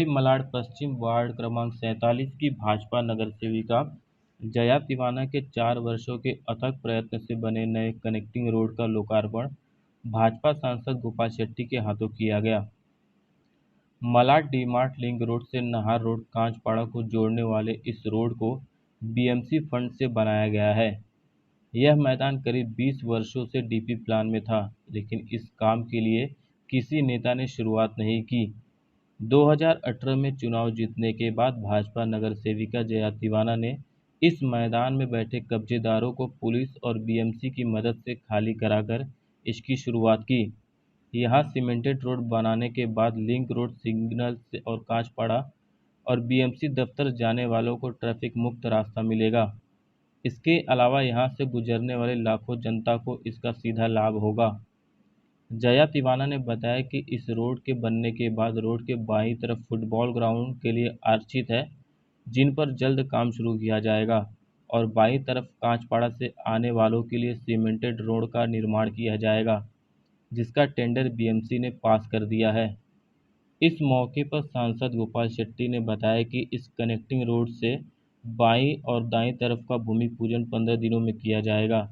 मुंबई मलाड पश्चिम ward क्रमांक 47 की भाजपा नगर सेविका जया तिवाना के 4 वर्षों के अथक प्रयत्न से बने नए कनेक्टिंग रोड का लोकार्पण भाजपा सांसद गोपाल शेट्टी के हाथों किया गया। मलाड डी-मार्ट लिंक रोड से नाहर रोड कांचपाड़ा को जोड़ने वाले इस रोड को बीएमसी फंड से बनाया गया है। यह मैदान करीब 20 वर्षों से डीपी प्लान में था, लेकिन इस काम के लिए किसी नेता ने शुरुआत नहीं की। 2018 में चुनाव जीतने के बाद भाजपा नगर सेविका जया तिवाना ने इस मैदान में बैठे कब्जेदारों को पुलिस और बीएमसी की मदद से खाली कराकर इसकी शुरुआत की। यहां सीमेंटेड रोड बनाने के बाद लिंक रोड सिग्नल से और कांचपाड़ा और बीएमसी दफ्तर जाने वालों को ट्रैफिक मुक्त रास्ता मिलेगा। इसके अलावा यहां से गुजरने वाले लाखों जनता को इसका सीधा लाभ होगा। जया तिवाना ने बताया कि इस रोड के बनने के बाद रोड के बाईं तरफ फुटबॉल ग्राउंड के लिए आरक्षित है, जिन पर जल्द काम शुरू किया जाएगा, और बाईं तरफ कांचपाड़ा से आने वालों के लिए सीमेंटेड रोड का निर्माण किया जाएगा, जिसका टेंडर बीएमसी ने पास कर दिया है। इस मौके पर सांसद गोपाल शेट्टी ने बताया कि इस कनेक्टिंग रोड से बाईं और दाईं तरफ का भूमि पूजन 15 दिनों में किया जाएगा।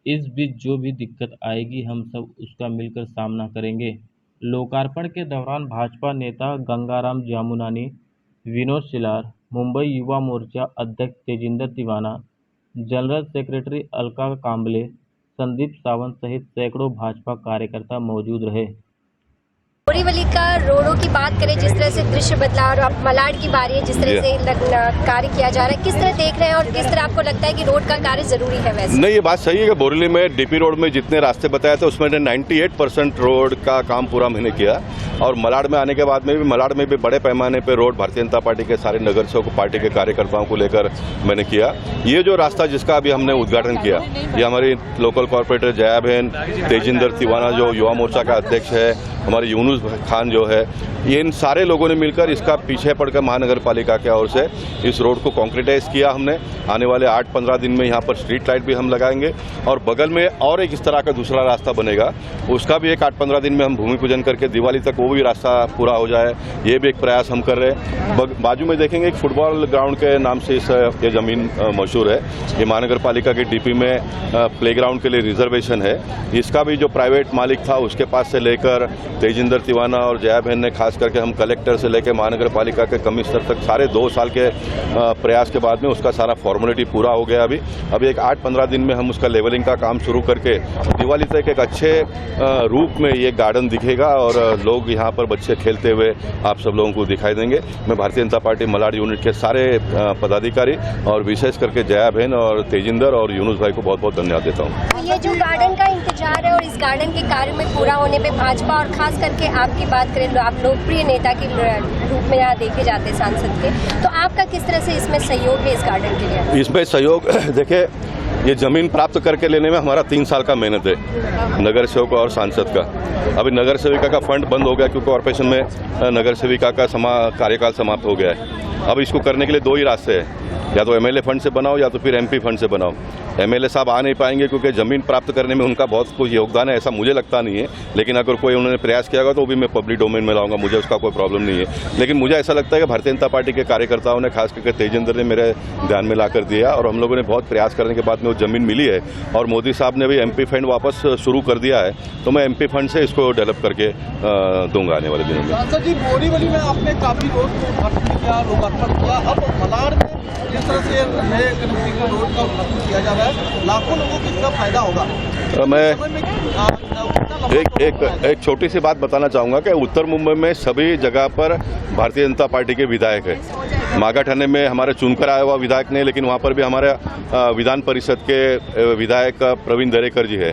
इस बीच जो भी दिक्कत आएगी हम सब उसका मिलकर सामना करेंगे। लोकार्पण के दौरान भाजपा नेता गंगाराम जामुनानी, विनोद शिलार, मुंबई युवा मोर्चा अध्यक्ष तेजिंदर तिवाना, जनरल सेक्रेटरी अलका कांबले, संदीप सावंत सहित सैकड़ों भाजपा कार्यकर्ता मौजूद रहे। बोरीवली का रोडों की बात करें, जिस तरह से दृश्य बदला और अब मलाड की बारी है, जिस तरह से कार्य किया जा रहा है, किस तरह देख रहे हैं और किस तरह आपको लगता है कि रोड का कार्य जरूरी है? वैसे नहीं, ये बात सही है कि बोरीवली में डीपी रोड में जितने रास्ते बताए थे उसमें 98% रोड का काम पूरा मैंने किया, और मलाड में आने के बाद में भी मलाड में भी बड़े पैमाने पर रोड भारतीय जनता पार्टी के सारे नगर सेवक पार्टी के कार्यकर्ताओं को लेकर मैंने किया। ये जो रास्ता जिसका अभी हमने उद्घाटन किया, ये हमारी लोकल कॉर्पोरेटर जया बहन, तेजिंदर तिवाना जो युवा मोर्चा का अध्यक्ष है, हमारे यूनुस खान जो है, ये इन सारे लोगों ने मिलकर इसका पीछे पड़कर महानगर पालिका की ओर से इस रोड को कॉन्क्रीटाइज किया हमने। आने वाले 8-15 दिन में यहाँ पर स्ट्रीट लाइट भी हम लगाएंगे, और बगल में और एक इस तरह का दूसरा रास्ता बनेगा, उसका भी एक 8-15 दिन में हम भूमि पूजन करके दिवाली तक वो भी रास्ता पूरा हो जाए, ये भी एक प्रयास हम कर रहे हैं। बाजू में देखेंगे एक फुटबॉल ग्राउंड के नाम से ये जमीन मशहूर है, ये महानगर पालिका के डीपी में प्ले ग्राउंड के लिए रिजर्वेशन है। इसका भी जो प्राइवेट मालिक था उसके पास से लेकर तेजिंदर तिवाना और जया बहन ने खास करके हम कलेक्टर से लेकर महानगर पालिका के कमिश्नर तक सारे 2 साल के प्रयास के बाद में उसका सारा फॉर्मेलिटी पूरा हो गया। अभी एक 8-15 दिन में हम उसका लेवलिंग का काम शुरू करके दिवाली तक एक अच्छे रूप में ये गार्डन दिखेगा और लोग यहाँ पर बच्चे खेलते हुए आप सब लोगों को दिखाई देंगे। मैं भारतीय जनता पार्टी मलाड यूनिट के सारे पदाधिकारी और विशेष करके जया बहन और तेजिंदर और यूनुस भाई को बहुत बहुत धन्यवाद देता हूँ। ये जो गार्डन का इंतजार है और इस गार्डन के कार्य में पूरा होने पे भाजपा और खास करके आपकी बात करें, आप लोकप्रिय नेता के रूप में यहाँ देखे जाते हैं सांसद के, तो आपका किस तरह से इसमें सहयोग है इस गार्डन के लिए? इसमें सहयोग देखिए, ये जमीन प्राप्त करके लेने में हमारा 3 साल का मेहनत है नगर सेवक और सांसद का। अभी नगर सेविका का फंड बंद हो गया क्योंकि कॉर्पोरेशन में नगर सेविका का कार्यकाल समाप्त हो गया है। अब इसको करने के लिए 2 ही रास्ते हैं, या तो एमएलए फंड से बनाओ या तो फिर एमपी फंड से बनाओ। एमएलए साहब आ नहीं पाएंगे क्योंकि जमीन प्राप्त करने में उनका बहुत कुछ योगदान है, ऐसा मुझे लगता नहीं है, लेकिन अगर कोई उन्होंने प्रयास किया होगा तो भी मैं पब्लिक डोमेन में लाऊंगा, मुझे उसका कोई प्रॉब्लम नहीं है। लेकिन मुझे ऐसा लगता है कि भारतीय जनता पार्टी के कार्यकर्ताओं ने खास करके तेजिंदर ने मेरे ध्यान में लाकर दिया, और हम लोगों ने बहुत प्रयास करने के बाद में वो जमीन मिली है, और मोदी साहब ने भी एमपी फंड वापस शुरू कर दिया है, तो मैं एमपी फंड से इसको डेवलप करके दूंगा आने वाले दिनों में। सांसद जी, बोरीवली में आपने काफी रोड को उद्घाटन किया, लोकार्पण किया, अब मलाड में जिस तरह से नए कनेक्टिंग रोड का उद्घाटन किया जा रहा है, लाखों लोगों को इसका फायदा होगा। मैं एक छोटी सी बात बताना चाहूँगा कि उत्तर मुंबई में सभी जगह पर भारतीय जनता पार्टी के विधायक है। मागा ठाणे में हमारे चुनकर आया हुआ विधायक नहीं, लेकिन वहाँ पर भी हमारे विधान परिषद के विधायक प्रवीण दरेकर जी है,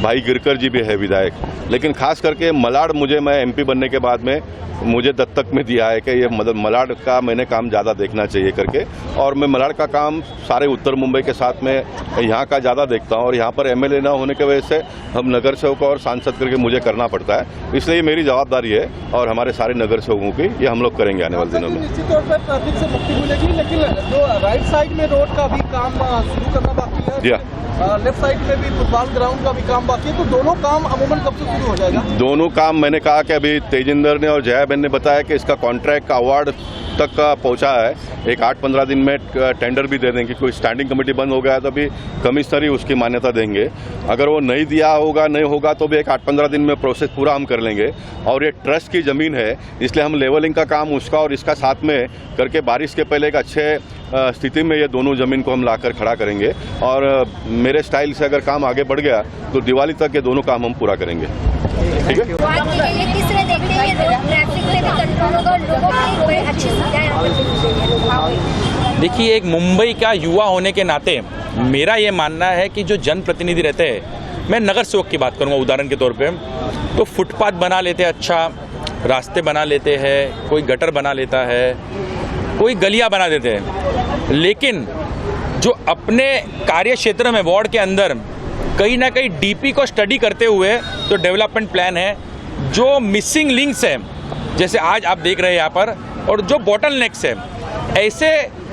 भाई गिरकर जी भी है विधायक। लेकिन खास करके मलाड मैं एमपी बनने के बाद में मुझे दत्तक में दिया है कि ये मलाड का मैंने काम ज़्यादा देखना चाहिए करके, और मैं मलाड का काम सारे उत्तर मुंबई के साथ में यहाँ का ज़्यादा देखता हूँ, और यहाँ पर एमएलए ना होने की वजह से हम नगर सेवक और सांसद करके मुझे करना पड़ता है, इसलिए मेरी जवाबदारी है और हमारे सारे नगर सेवकों की, ये हम लोग करेंगे आने वाले दिनों में। निश्चित तौर पर ट्रैफिक से मुक्ति मिलेगी, लेकिन जो राइट साइड में रोड का भी काम शुरू करना बाकी है, जी लेफ्ट साइड में भी फुटबॉल ग्राउंड का भी काम बाकी है, तो दोनों काम अमूमन कब से शुरू हो जाएगा? दोनों काम मैंने कहा कि अभी तेजिंदर ने और जया बहन ने बताया कि इसका कॉन्ट्रैक्ट का अवार्ड तक का पहुंचा है। एक 8-15 दिन में टेंडर भी दे देंगे। कोई स्टैंडिंग कमेटी बंद हो गया है तो अभी कमिश्नर ही उसकी मान्यता देंगे। अगर वो नहीं दिया होगा, नहीं होगा तो भी एक 8-15 दिन में प्रोसेस पूरा हम कर लेंगे। और ये ट्रस्ट की ज़मीन है, इसलिए हम लेवलिंग का काम उसका और इसका साथ में करके बारिश के पहले एक अच्छे स्थिति में ये दोनों ज़मीन को हम लाकर खड़ा करेंगे। और मेरे स्टाइल से अगर काम आगे बढ़ गया तो दिवाली तक ये दोनों काम हम पूरा करेंगे। ठीक है। किस तरह देखते हैं ट्रैफिक में भी कंट्रोल होगा और लोगों की अच्छी सुविधाएं यहाँ पर मिलेंगी? देखिए, एक मुंबई का युवा होने के नाते मेरा ये मानना है कि जो जनप्रतिनिधि रहते हैं, मैं नगर सेवक की बात करूँगा उदाहरण के तौर पे, तो फुटपाथ बना लेते हैं, अच्छा रास्ते बना लेते हैं, कोई गटर बना लेता है, कोई गलियाँ बना देते हैं, लेकिन जो अपने कार्य क्षेत्र में वार्ड के अंदर कहीं ना कहीं डीपी को स्टडी करते हुए तो डेवलपमेंट प्लान है, जो मिसिंग लिंक्स है जैसे आज आप देख रहे हैं यहाँ पर, और जो बॉटलनेक्स है, ऐसे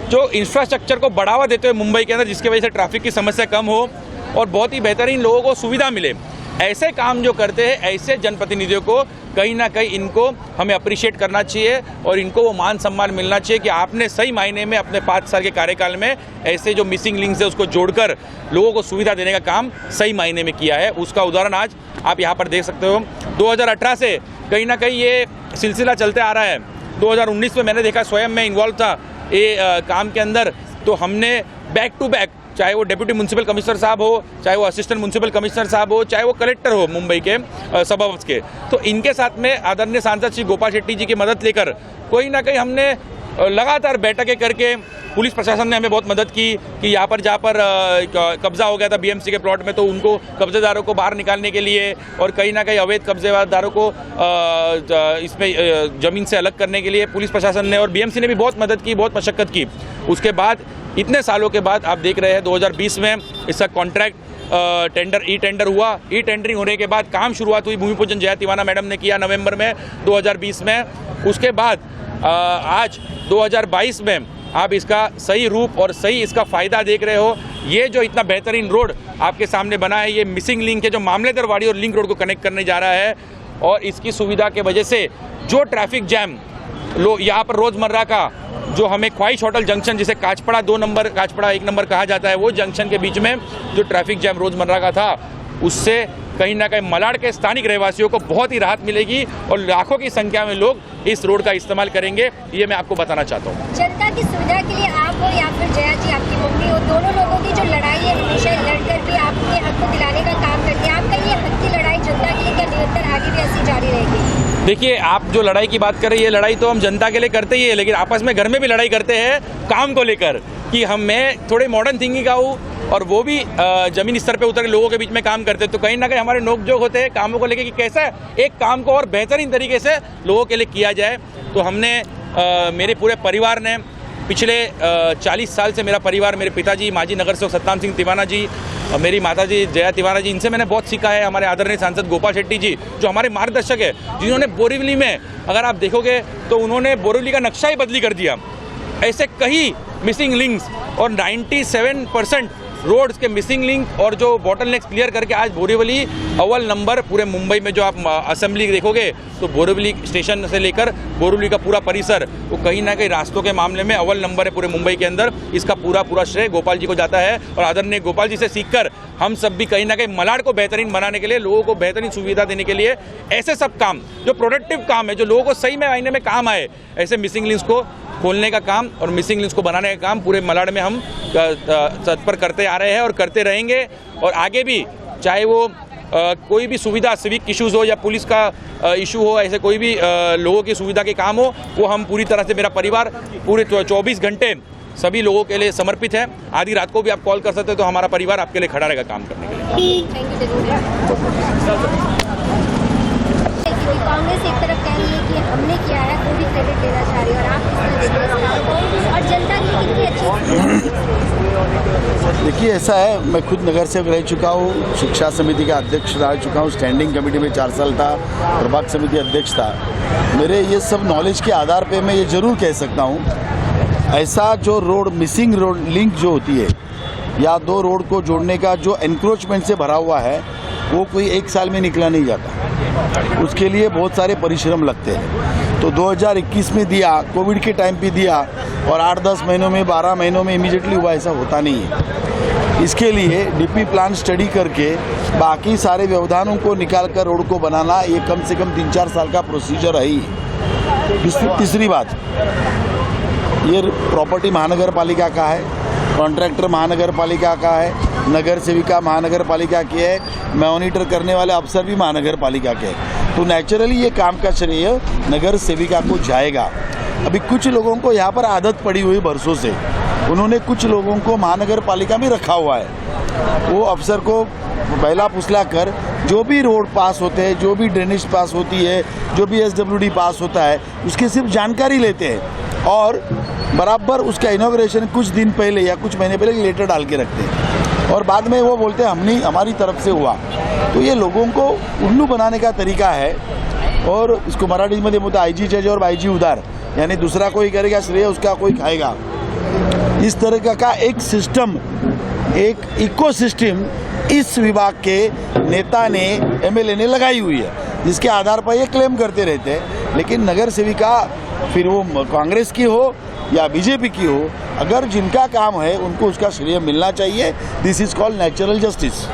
जो इंफ्रास्ट्रक्चर को बढ़ावा देते हुए मुंबई के अंदर, जिसकी वजह से ट्रैफिक की समस्या कम हो और बहुत ही बेहतरीन लोगों को सुविधा मिले, ऐसे काम जो करते हैं, ऐसे जनप्रतिनिधियों को कहीं ना कहीं इनको हमें अप्रिशिएट करना चाहिए और इनको वो मान सम्मान मिलना चाहिए कि आपने सही मायने में अपने 5 साल के कार्यकाल में ऐसे जो मिसिंग लिंक्स है उसको जोड़कर लोगों को सुविधा देने का काम सही मायने में किया है। उसका उदाहरण आज आप यहाँ पर देख सकते हो। 2018 से कहीं ना कहीं ये सिलसिला चलते आ रहा है। 2019 में मैंने देखा, स्वयं मैं इन्वॉल्व था ये काम के अंदर, तो हमने बैक टू बैक, चाहे वो डिप्टी म्यूनसिपल कमिश्नर साहब हो, चाहे वो असिस्टेंट म्यूनसिपल कमिश्नर साहब हो, चाहे वो कलेक्टर हो मुंबई के सबअर्ब्स के, तो इनके साथ में आदरणीय सांसद श्री गोपाल शेट्टी जी की मदद लेकर कोई ना कहीं हमने लगातार बैठकें करके, पुलिस प्रशासन ने हमें बहुत मदद की कि यहाँ पर जहाँ पर कब्जा हो गया था बीएमसी के प्लॉट में, तो उनको कब्जेदारों को बाहर निकालने के लिए और कहीं ना कहीं अवैध कब्जेदारों को इसमें ज़मीन से अलग करने के लिए पुलिस प्रशासन ने और बीएमसी ने भी बहुत मदद की, बहुत मशक्कत की। उसके बाद इतने सालों के बाद आप देख रहे हैं 2020 में इसका कॉन्ट्रैक्ट ई टेंडर हुआ। ई टेंडरिंग होने के बाद काम शुरुआत हुई, भूमि पूजन जया तिवाना मैडम ने किया नवंबर में 2020 में। उसके बाद आज 2022 में आप इसका सही रूप और सही इसका फ़ायदा देख रहे हो। ये जो इतना बेहतरीन रोड आपके सामने बना है, ये मिसिंग लिंक है जो मामलेदार वाड़ी और लिंक रोड को कनेक्ट करने जा रहा है। और इसकी सुविधा के वजह से जो ट्रैफिक जैम यहाँ पर रोज़मर्रा का, जो हमें ख्वाहिश होटल जंक्शन जिसे काचपड़ा 2 नंबर, काचपड़ा 1 नंबर कहा जाता है, वो जंक्शन के बीच में जो ट्रैफिक जैम रोज़मर्रा का था, उससे कहीं ना कहीं मलाड के स्थानिक रहवासियों को बहुत ही राहत मिलेगी और लाखों की संख्या में लोग इस रोड का इस्तेमाल करेंगे, ये मैं आपको बताना चाहता हूँ। जनता की सुविधा के लिए आप हो या फिर जया जी आपकी मम्मी हो, दोनों लोगों की जो लड़ाई है, हमेशा लड़कर भी आपके हक को दिलाने का काम करते हैं। आपका ये हक की लड़ाई जनता के लिए क्या निरंतर आगे भी ऐसी जारी रहेगी? देखिए, आप जो लड़ाई की बात कर रहे हैं, ये लड़ाई तो हम जनता के लिए करते ही है, लेकिन आपस में घर में भी लड़ाई करते हैं काम को लेकर कि मैं थोड़े मॉडर्न थिंकिंग का हूँ और वो भी जमीन स्तर पे उतर के लोगों के बीच में काम करते हैं, तो कहीं ना कहीं हमारे नोकझोंक होते हैं कामों को लेकर कि कैसा एक काम को और बेहतरीन तरीके से लोगों के लिए किया जाए। तो हमने मेरे पूरे परिवार ने पिछले 40 साल से, मेरा परिवार, मेरे पिताजी माजी नगर सेवक सतनाम सिंह तिवाना जी, मेरी माताजी जया तिवाना जी, इनसे मैंने बहुत सीखा है। हमारे आदरणीय सांसद गोपाल शेट्टी जी जो हमारे मार्गदर्शक है, जिन्होंने बोरीवली में, अगर आप देखोगे तो उन्होंने बोरीवली का नक्शा ही बदली कर दिया। ऐसे कई मिसिंग लिंक्स और 97% रोड्स के मिसिंग लिंक और जो बॉटलनेक्स क्लियर करके आज बोरीवली अव्वल नंबर पूरे मुंबई में। जो आप असेंबली देखोगे तो बोरीवली स्टेशन से लेकर बोरीवली का पूरा परिसर वो कहीं ना कहीं रास्तों के मामले में अव्वल नंबर है पूरे मुंबई के अंदर। इसका पूरा श्रेय गोपाल जी को जाता है और आदरणीय गोपाल जी से सीखकर हम सब भी कहीं ना कहीं मलाड को बेहतरीन बनाने के लिए, लोगों को बेहतरीन सुविधा देने के लिए, ऐसे सब काम जो प्रोडक्टिव काम है, जो लोगों को सही में आईने में काम आए, ऐसे मिसिंग लिंक्स को खोलने का काम और मिसिंग लिंक्स को बनाने का काम पूरे मलाड में हम तत्पर करते आ रहे हैं और करते रहेंगे। और आगे भी चाहे वो कोई भी सुविधा, सिविक इश्यूज़ हो या पुलिस का इशू हो, ऐसे कोई भी लोगों की सुविधा के काम हो, वो हम पूरी तरह से, मेरा परिवार पूरे 24 घंटे सभी लोगों के लिए समर्पित है। आधी रात को भी आप कॉल कर सकते हो तो हमारा परिवार आपके लिए खड़ा रहेगा काम करने के लिए। कांग्रेस एक तरफ कह रही है कि हमने किया है, वो भी क्रेडिट देना चाह रही है और आप और जनता की कितनी अच्छी। देखिए, ऐसा है, मैं खुद नगर सेवक रह चुका हूँ, शिक्षा समिति का अध्यक्ष रह चुका हूँ, स्टैंडिंग कमेटी में 4 साल था, प्रभाग समिति अध्यक्ष था। मेरे ये सब नॉलेज के आधार पे मैं ये ज़रूर कह सकता हूँ, ऐसा जो रोड मिसिंग रोड लिंक जो होती है या 2 रोड को जोड़ने का जो एनक्रोचमेंट से भरा हुआ है, वो कोई 1 साल में निकला नहीं जाता। उसके लिए बहुत सारे परिश्रम लगते हैं। तो 2021 में दिया, कोविड के टाइम पे दिया और 8-10 महीनों में 12 महीनों में इमीडिएटली हुआ, ऐसा होता नहीं है। इसके लिए डीपी प्लान स्टडी करके बाकी सारे व्यवधानों को निकाल कर रोड को बनाना ये कम से कम 3-4 साल का प्रोसीजर है ही। तीसरी बात, ये प्रॉपर्टी महानगर पालिका का है, कॉन्ट्रैक्टर महानगर पालिका का है, नगर सेविका महानगर पालिका की है, मॉनिटर करने वाले अफसर भी महानगर पालिका के हैं। तो नेचुरली ये काम का श्रेय नगर सेविका को जाएगा। अभी कुछ लोगों को यहाँ पर आदत पड़ी हुई बरसों से, उन्होंने कुछ लोगों को महानगर पालिका में रखा हुआ है। वो अफसर को पहला पुसला कर जो भी रोड पास होते हैं, जो भी ड्रेनेज पास होती है, जो भी SWD पास होता है, उसकी सिर्फ जानकारी लेते हैं और बराबर उसका इनॉग्रेशन कुछ दिन पहले या कुछ महीने पहले लेटर डाल के रखते हैं और बाद में वो बोलते हैं हमने हमारी तरफ से हुआ। तो ये लोगों को उल्लू बनाने का तरीका है और इसको मराठी में बोलते हैं IG जज और बाईजी उधार, यानी दूसरा कोई करेगा श्रेय उसका कोई खाएगा। इस तरह का एक सिस्टम, एक इकोसिस्टम इस विभाग के नेता ने, MLA ने लगाई हुई है, जिसके आधार पर ये क्लेम करते रहते हैं। लेकिन नगर सेविका फिर वो कांग्रेस की हो या BJP की हो, अगर जिनका काम है उनको उसका श्रेय मिलना चाहिए। This is called natural justice.